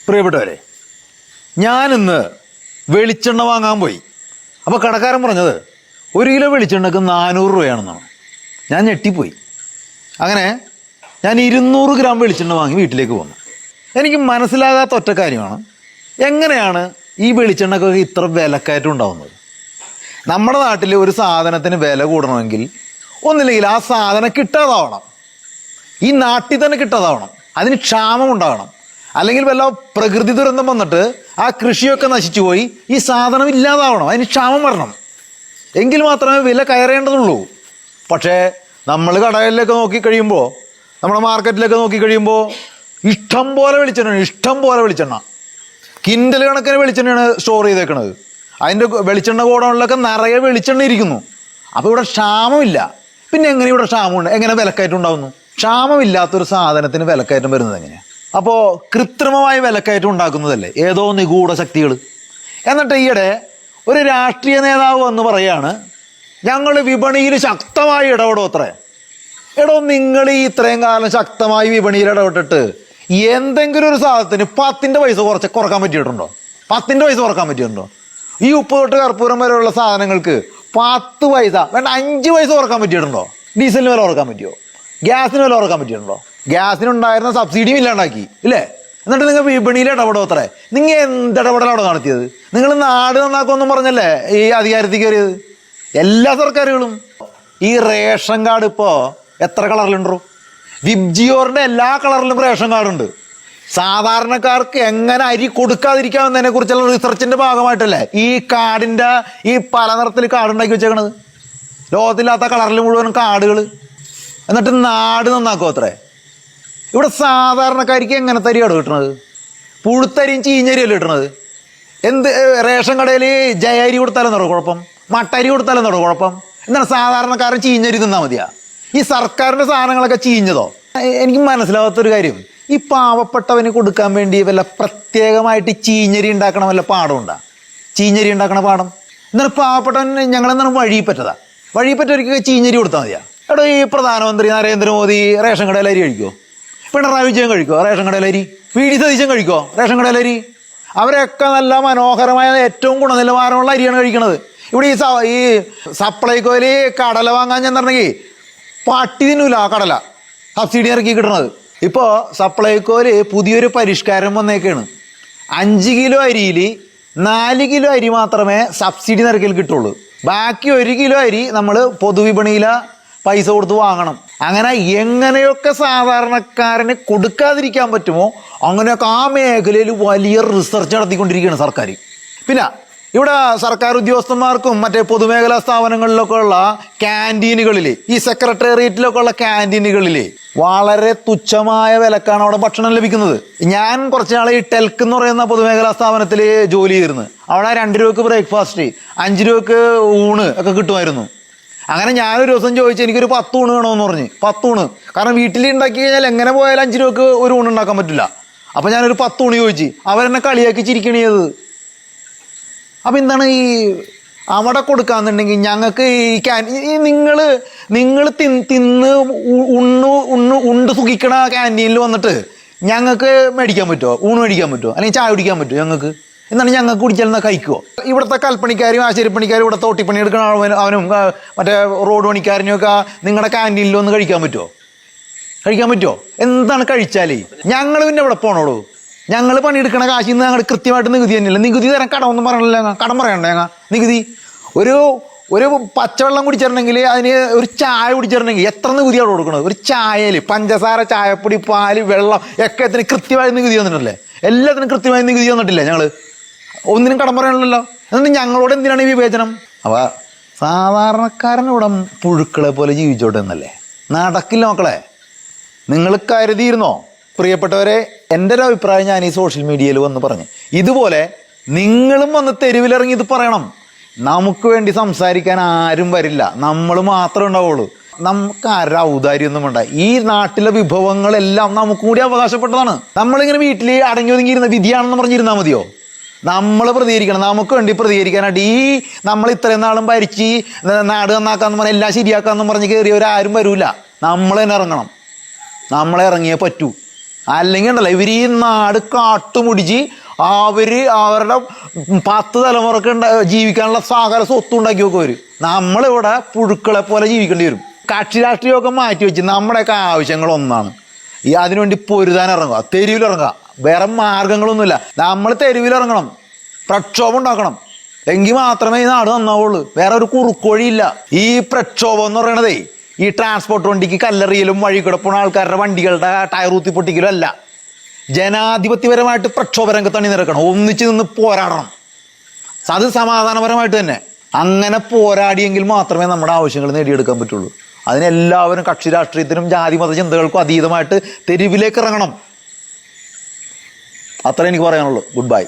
പ്രിയപ്പെട്ടവരെ, ഞാനിന്ന് വെളിച്ചെണ്ണ വാങ്ങാൻ പോയി. അപ്പോൾ കടക്കാരൻ പറഞ്ഞത് 1 കിലോ വെളിച്ചെണ്ണക്ക് 400 രൂപയാണെന്നാണ്. ഞാൻ ഞെട്ടിപ്പോയി. അങ്ങനെ ഞാൻ 200 ഗ്രാം വെളിച്ചെണ്ണ വാങ്ങി വീട്ടിലേക്ക് പോന്നു. എനിക്ക് മനസ്സിലാകാത്ത ഒറ്റ കാര്യമാണ്, എങ്ങനെയാണ് ഈ വെളിച്ചെണ്ണക്കൊക്കെ ഇത്ര വിലക്കയറ്റം ഉണ്ടാവുന്നത്? നമ്മുടെ നാട്ടിൽ ഒരു സാധനത്തിന് വില കൂടണമെങ്കിൽ ഒന്നില്ലെങ്കിൽ ആ സാധനം കിട്ടാതാവണം, ഈ നാട്ടിൽ തന്നെ കിട്ടാതാവണം, അതിന് ക്ഷാമം ഉണ്ടാകണം, അല്ലെങ്കിൽ വല്ല പ്രകൃതി ദുരന്തം വന്നിട്ട് ആ കൃഷിയൊക്കെ നശിച്ചു പോയി ഈ സാധനം ഇല്ലാതാവണം, അതിന് ക്ഷാമം വരണം, എങ്കിൽ മാത്രമേ വില കയറേണ്ടതുള്ളൂ. പക്ഷേ നമ്മൾ കടകളിലൊക്കെ നോക്കിക്കഴിയുമ്പോൾ, നമ്മുടെ മാർക്കറ്റിലൊക്കെ നോക്കിക്കഴിയുമ്പോൾ ഇഷ്ടം പോലെ വെളിച്ചെണ്ണ, കിൻഡൽ കണക്കിന് വെളിച്ചെണ്ണയാണ് സ്റ്റോർ ചെയ്തേക്കണത്. അതിൻ്റെ വെളിച്ചെണ്ണ ഗോഡൗണിലൊക്കെ നിറയെ വെളിച്ചെണ്ണ ഇരിക്കുന്നു. അപ്പോൾ ഇവിടെ ക്ഷാമമില്ല. പിന്നെ എങ്ങനെ ഇവിടെ ക്ഷാമമുണ്ട്? എങ്ങനെ വിലക്കയറ്റം ഉണ്ടാകുന്നു? ക്ഷാമമില്ലാത്തൊരു സാധനത്തിന് വിലക്കയറ്റം വരുന്നത് എങ്ങനെയാണ്? അപ്പോൾ കൃത്രിമമായ വിലക്കയറ്റം ഉണ്ടാക്കുന്നതല്ലേ ഏതോ നിഗൂഢ ശക്തികൾ. എന്നിട്ട് ഈയിടെ ഒരു രാഷ്ട്രീയ നേതാവ് എന്ന് പറയാണ്, ഞങ്ങൾ വിപണിയിൽ ശക്തമായി ഇടപെടും അത്രേ. എടോ, നിങ്ങൾ ഈ ഇത്രയും കാലം ശക്തമായി വിപണിയിൽ ഇടപെട്ടിട്ട് എന്തെങ്കിലും ഒരു സാധനത്തിന് 10 പൈസ കുറക്കാൻ പറ്റിയിട്ടുണ്ടോ? 10 പൈസ കുറക്കാൻ പറ്റിയിട്ടുണ്ടോ? ഈ ഉപ്പ് തൊട്ട് കർപ്പൂരം വരെയുള്ള സാധനങ്ങൾക്ക് 10 പൈസ വേണ്ട 5 പൈസ കുറക്കാൻ പറ്റിയിട്ടുണ്ടോ? ഡീസലിന് വില കുറക്കാൻ പറ്റിയോ? ഗ്യാസിന് വില കുറക്കാൻ പറ്റിയിട്ടുണ്ടോ? ഗ്യാസിനുണ്ടായിരുന്ന സബ്സിഡിയും ഇല്ലാണ്ടാക്കി ഇല്ലേ? എന്നിട്ട് നിങ്ങൾ വിപണിയിൽ ഇടപെടും അത്രേ. നിങ്ങൾ എന്തിടപെടലാണ് നടത്തിയത്? നിങ്ങൾ നാട് നന്നാക്കുമെന്നും പറഞ്ഞല്ലേ ഈ അധികാരത്തിൽ കയറിയത്? എല്ലാ സർക്കാരുകളും ഈ റേഷൻ കാർഡ് ഇപ്പോൾ എത്ര കളറിലുണ്ടോ? വിബ്ജിയോറിൻ്റെ എല്ലാ കളറിലും റേഷൻ കാർഡുണ്ട്. സാധാരണക്കാർക്ക് എങ്ങനെ അരി കൊടുക്കാതിരിക്കാമെന്നതിനെ കുറിച്ചുള്ള റിസർച്ചിന്റെ ഭാഗമായിട്ടല്ലേ ഈ കാർഡിന്റെ ഈ പല നിറത്തിൽ കാർഡ് ഉണ്ടാക്കി വെച്ചേക്കണത്. ലോകത്തില്ലാത്ത കളറിൽ മുഴുവൻ കാർഡുകൾ. എന്നിട്ട് നാട് നന്നാക്കും അത്രേ. ഇവിടെ സാധാരണക്കാർക്ക് എങ്ങനത്തെ അരിയാണ് കിട്ടണത്? പുഴുത്തരിയും ചീഞ്ഞരിയല്ലേ കിട്ടണത്? എന്ത് റേഷൻ കടയിൽ ജയ അരി കൊടുത്താലും നടക്കും കുഴപ്പം, മട്ടരി കൊടുത്താലും നടക്കും കുഴപ്പം. എന്താണ് സാധാരണക്കാരൻ ചീഞ്ഞരി തിന്നാൽ മതിയാ? ഈ സർക്കാരിന്റെ സാധനങ്ങളൊക്കെ ചീഞ്ഞതോ? എനിക്ക് മനസ്സിലാവാത്തൊരു കാര്യം, ഈ പാവപ്പെട്ടവന് കൊടുക്കാൻ വേണ്ടി വല്ല പ്രത്യേകമായിട്ട് ചീഞ്ഞരി ഉണ്ടാക്കണ വല്ല പാടമുണ്ടാ? ചീഞ്ഞരി ഉണ്ടാക്കണ പാടം എന്നാൽ പാവപ്പെട്ടവൻ ഞങ്ങളെന്താണ് വഴിപ്പറ്റതാ? വഴിപ്പറ്റവർക്ക് ചീഞ്ഞരി കൊടുത്താൽ മതിയാ? എടോ, ഈ പ്രധാനമന്ത്രി നരേന്ദ്രമോദി റേഷൻ കടയിൽ അരി കഴിക്കുമോ? പിണറായി വിജയൻ കഴിക്കുമോ റേഷൻ കടയിൽ അരി? വി.ഡി. സതീശൻ കഴിക്കുമോ റേഷൻ കടയിൽ അരി? അവരൊക്കെ നല്ല മനോഹരമായ ഏറ്റവും ഗുണനിലവാരമുള്ള അരിയാണ് കഴിക്കണത്. ഇവിടെ ഈ സപ്ലൈകോയിൽ കടല വാങ്ങാൻ ചെന്നിട്ടുണ്ടെങ്കിൽ പട്ടി തിന്നൂല ആ കടല, സബ്സിഡി ഇറക്കി കിട്ടണത്. ഇപ്പോൾ സപ്ലൈകോയിൽ പുതിയൊരു പരിഷ്കാരം വന്നേക്കാണ്. 5 കിലോ അരിയിൽ 4 കിലോ അരി മാത്രമേ സബ്സിഡി നിരക്കിൽ കിട്ടുള്ളൂ. ബാക്കി 1 കിലോ അരി നമ്മൾ പൊതുവിപണിയിലെ പൈസ കൊടുത്ത് വാങ്ങണം. അങ്ങനെ എങ്ങനെയൊക്കെ സാധാരണക്കാരന് കൊടുക്കാതിരിക്കാൻ പറ്റുമോ അങ്ങനെയൊക്കെ ആ മേഖലയിൽ വലിയ റിസർച്ച് നടത്തിക്കൊണ്ടിരിക്കുകയാണ് സർക്കാർ. പിന്നെ ഇവിടെ സർക്കാർ ഉദ്യോഗസ്ഥന്മാർക്കും മറ്റേ പൊതുമേഖലാ സ്ഥാപനങ്ങളിലൊക്കെ ഉള്ള ക്യാൻറ്റീനുകളിൽ, ഈ സെക്രട്ടേറിയറ്റിലൊക്കെ ഉള്ള ക്യാൻറ്റീനുകളിൽ വളരെ തുച്ഛമായ വിലക്കാണ് അവിടെ ഭക്ഷണം ലഭിക്കുന്നത്. ഞാൻ കുറച്ച് നാൾ ഈ ടെൽക്ക് എന്ന് പറയുന്ന പൊതുമേഖലാ സ്ഥാപനത്തിൽ ജോലി ചെയ്തിരുന്നു. അവിടെ 2 രൂപക്ക് ബ്രേക്ക്ഫാസ്റ്റ്, 5 രൂപക്ക് ഊണ് ഒക്കെ കിട്ടുമായിരുന്നു. അങ്ങനെ ഞാനൊരു ദിവസം ചോദിച്ചു, എനിക്കൊരു 10 ഊണ് വേണമെന്ന് പറഞ്ഞ്. 10 ഊണ്, കാരണം വീട്ടിൽ ഉണ്ടാക്കി കഴിഞ്ഞാൽ എങ്ങനെ പോയാലും 5 രൂപക്ക് ഒരു ഊണ് ഉണ്ടാക്കാൻ പറ്റില്ല. അപ്പം ഞാനൊരു 10 ഊണ് ചോദിച്ചു. അവരെന്നെ കളിയാക്കി ചിരിക്കണേ അത്. അപ്പം എന്താണ് ഈ അവിടെ കൊടുക്കാന്നുണ്ടെങ്കിൽ ഞങ്ങൾക്ക് ഈ നിങ്ങൾ തിന്ന് ഉണ്ട് സുഖിക്കണ ക്യാൻറ്റീനിൽ വന്നിട്ട് ഞങ്ങൾക്ക് മേടിക്കാൻ പറ്റുമോ? ഊണ് മേടിക്കാൻ പറ്റുമോ? അല്ലെങ്കിൽ ചായ കുടിക്കാൻ പറ്റുമോ ഞങ്ങൾക്ക്? എന്താണ് ഞങ്ങൾക്ക് കുടിച്ചാൽ കഴിക്കുമോ? ഇവിടുത്തെ കൽപ്പണിക്കാരും ആശാരിപ്പണിക്കാരും ഇവിടുത്തെ തോട്ടിപ്പണി എടുക്കുന്ന അവനും മറ്റേ റോഡ് പണിക്കാരനും ഒക്കെ നിങ്ങളുടെ ക്യാൻറ്റീനിൽ വന്ന് കഴിക്കാൻ പറ്റുമോ? എന്താണ് കഴിച്ചാലേ? ഞങ്ങൾ പിന്നെ ഇവിടെ പോണോളൂ. ഞങ്ങൾ പണിയെടുക്കണ കാശിൽ നിന്ന് ഞങ്ങൾ കൃത്യമായിട്ട് നികുതി തന്നെയല്ല. നികുതി തരാൻ കടമൊന്നും പറയണില്ല. കടം പറയണ്ടേ നികുതി? ഒരു പച്ചവെള്ളം കുടിച്ചിട്ടുണ്ടെങ്കിൽ, അതിന് ഒരു ചായ കുടിച്ചിട്ടുണ്ടെങ്കിൽ എത്ര നികുതി അവിടെ കൊടുക്കണത്? ഒരു ചായയിൽ പഞ്ചസാര, ചായപ്പൊടി, പാല്, വെള്ളം ഒക്കെ എത്തിന് കൃത്യമായി നികുതി തന്നിട്ടില്ലേ? എല്ലാത്തിനും കൃത്യമായി നികുതി തന്നിട്ടില്ലേ? ഞങ്ങൾ ഒന്നിനും കടം പറയണല്ലോ. എന്നിട്ട് ഞങ്ങളോട് എന്തിനാണ് ഈ വിവേചനം? അപ്പോൾ സാധാരണക്കാരനിവിടെ പുഴുക്കളെ പോലെ ജീവിച്ചോട്ടെ എന്നല്ലേ? നടക്കില്ല മക്കളെ. നിങ്ങൾ കരുതിയിരുന്നോ? പ്രിയപ്പെട്ടവരെ, എൻ്റെ ഒരു അഭിപ്രായം ഞാൻ ഈ സോഷ്യൽ മീഡിയയിൽ വന്ന് പറഞ്ഞു. ഇതുപോലെ നിങ്ങളും വന്ന് തെരുവിലിറങ്ങി ഇത് പറയണം. നമുക്ക് വേണ്ടി സംസാരിക്കാൻ ആരും വരില്ല, നമ്മൾ മാത്രമേ ഉണ്ടാവുള്ളൂ. നമുക്ക് ആരുടെ ഔദാര്യമൊന്നും വേണ്ട. ഈ നാട്ടിലെ വിഭവങ്ങളെല്ലാം നമുക്ക് കൂടി അവകാശപ്പെട്ടതാണ്. നമ്മളിങ്ങനെ വീട്ടിൽ അടങ്ങി ഒതുങ്ങിയിരുന്ന വിധിയാണെന്ന് പറഞ്ഞിരുന്നാൽ മതിയോ? നമ്മൾ പ്രതികരിക്കണം. നമുക്ക് വേണ്ടി പ്രതികരിക്കാനായിട്ട് ഈ നമ്മൾ ഇത്രയും നാളും ഭരിച്ച് നാട് നന്നാക്കാന്ന് പറഞ്ഞാൽ എല്ലാം ശരിയാക്കാമെന്ന് പറഞ്ഞ് കയറിയവരാരും വരൂല. നമ്മൾ തന്നെ ഇറങ്ങണം. നമ്മളെ ഇറങ്ങിയേ പറ്റൂ. അല്ലെങ്കിൽ ഉണ്ടല്ലോ ഇവർ ഈ നാട് കാട്ടുമുടിച്ച് അവരുടെ 10 തലമുറക്ക് ജീവിക്കാനുള്ള സകല സ്വത്തും ഉണ്ടാക്കി വെക്കും അവര്. നമ്മളിവിടെ പുഴുക്കളെ പോലെ ജീവിക്കേണ്ടി വരും. കക്ഷി രാഷ്ട്രീയമൊക്കെ മാറ്റി വെച്ച് നമ്മുടെയൊക്കെ ആവശ്യങ്ങൾ ഒന്നാണ്. അതിനുവേണ്ടി പൊരുതാൻ ഇറങ്ങുക, തെരുവിലിറങ്ങുക. വേറെ മാർഗങ്ങളൊന്നുമില്ല. നമ്മൾ തെരുവിലിറങ്ങണം, പ്രക്ഷോഭം ഉണ്ടാക്കണം. എങ്കിൽ മാത്രമേ ഈ നാട് നന്നാവുള്ളൂ. വേറെ ഒരു കുറുക്കോഴിയില്ല. ഈ പ്രക്ഷോഭം എന്ന് പറയണതേ ഈ ട്രാൻസ്പോർട്ട് വണ്ടിക്ക് കല്ലെറിയലും വഴി കിടപ്പുന്ന ആൾക്കാരുടെ വണ്ടികളുടെ ടയർ ഊത്തി പൊട്ടിക്കലും അല്ല. ജനാധിപത്യപരമായിട്ട് പ്രക്ഷോഭ രംഗത്ത് അണിനിരക്കണം, ഒന്നിച്ച് നിന്ന് പോരാടണം. അത് സമാധാനപരമായിട്ട് തന്നെ. അങ്ങനെ പോരാടിയെങ്കിൽ മാത്രമേ നമ്മുടെ ആവശ്യങ്ങൾ നേടിയെടുക്കാൻ പറ്റുള്ളൂ. അതിനെല്ലാവരും കക്ഷി രാഷ്ട്രീയത്തിനും ജാതി മത ചിന്തകൾക്കും അതീതമായിട്ട് തെരുവിലേക്ക് ഇറങ്ങണം. അത്ര എനിക്ക് പറയാനുള്ളൂ. Good bye.